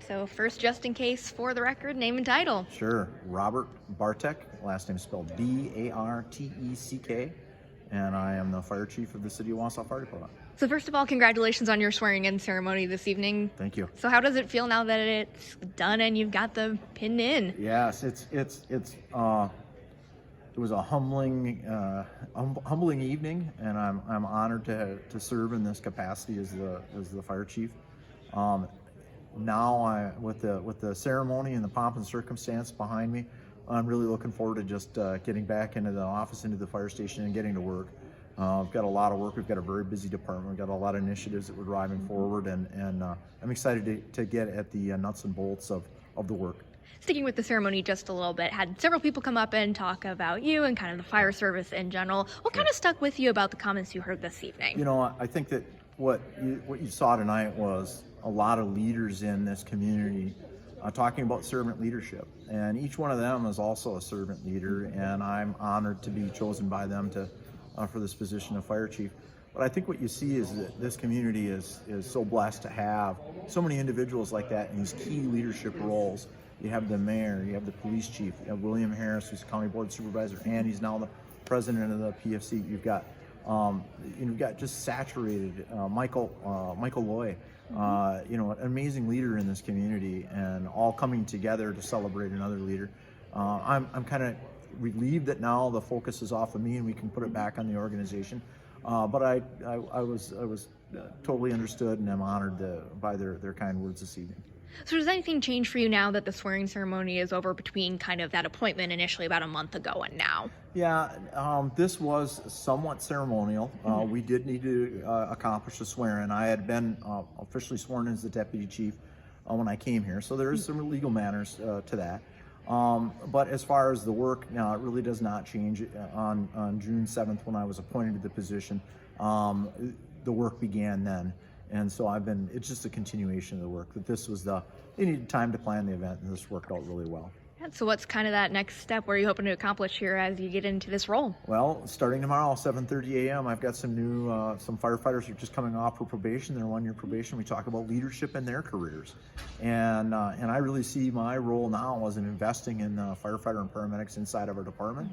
So first, just in case, for the record, name and title. Sure. Robert Barteck, last name spelled Barteck, and I am the fire chief of the City of Wausau Fire Department. So first of all, congratulations on your swearing-in ceremony this evening. Thank you. So how does it feel now that it's done and you've got the pin in? Yes, it was a humbling evening, and I'm honored to serve in this capacity as the fire chief. Now, with the ceremony and the pomp and circumstance behind me, I'm really looking forward to just getting back into the office, into the fire station, and getting to work. We've got a lot of work. We've got a very busy department. We've got a lot of initiatives that we're driving forward, and I'm excited to get at the nuts and bolts of the work. Sticking with the ceremony just a little bit, had several people come up and talk about you and kind of the fire service in general. What kind of stuck with you about the comments you heard this evening? You know, I think that what you saw tonight was a lot of leaders in this community talking about servant leadership, and each one of them is also a servant leader, and I'm honored to be chosen by them for this position of fire chief. But I think what you see is that this community is so blessed to have so many individuals like that in these key leadership roles. You have the mayor, you have the police chief, you have William Harris, who's county board supervisor, and he's now the president of the PFC. You've got just saturated Michael Loy, an amazing leader in this community, and all coming together to celebrate another leader. I'm kind of relieved that now the focus is off of me and we can put it back on the organization. But I was totally understood, and I'm honored by their kind words this evening. So does anything change for you now that the swearing ceremony is over between kind of that appointment initially about a month ago and now? Yeah, this was somewhat ceremonial. We did need to accomplish the swearing. I had been officially sworn in as the deputy chief when I came here, so there is some legal manners to that. But as far as the work, now it really does not change. On June 7th, when I was appointed to the position, the work began then. And so it's just a continuation of the work. That they needed time to plan the event, and this worked out really well. So what's kind of that next step? What are you hoping to accomplish here as you get into this role? Well, starting tomorrow, 7:30 a.m., I've got some firefighters who are just coming off for probation. They're 1-year probation. We talk about leadership in their careers. And I really see my role now as in investing in firefighter and paramedics inside of our department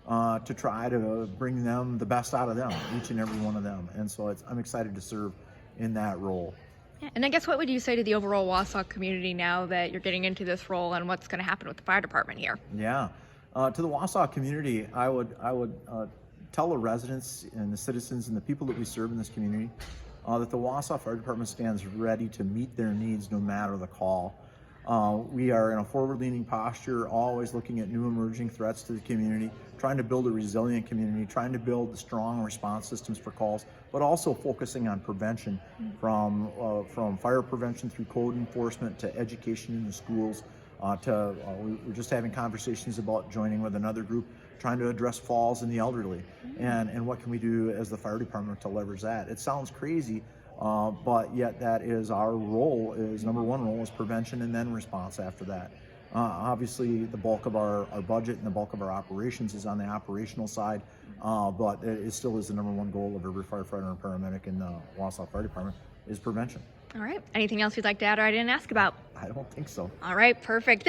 to try to bring them the best out of them, each and every one of them. And so I'm excited to serve in that role. Yeah, and I guess what would you say to the overall Wausau community now that you're getting into this role, and what's going to happen with the fire department here? Yeah, to the Wausau community, I would tell the residents and the citizens and the people that we serve in this community that the Wausau Fire Department stands ready to meet their needs no matter the call. We are in a forward-leaning posture, always looking at new emerging threats to the community, trying to build a resilient community, trying to build strong response systems for calls, but also focusing on prevention, from fire prevention through code enforcement to education in the schools. We're just having conversations about joining with another group, trying to address falls in the elderly, and what can we do as the fire department to leverage that. It sounds crazy, but yet that is our role. Number one role is prevention, and then response after that. Obviously, the bulk of our budget and the bulk of our operations is on the operational side, but it still is the number one goal of every firefighter and paramedic in the Wausau Fire Department is prevention. All right. Anything else you'd like to add or I didn't ask about? I don't think so. All right. Perfect.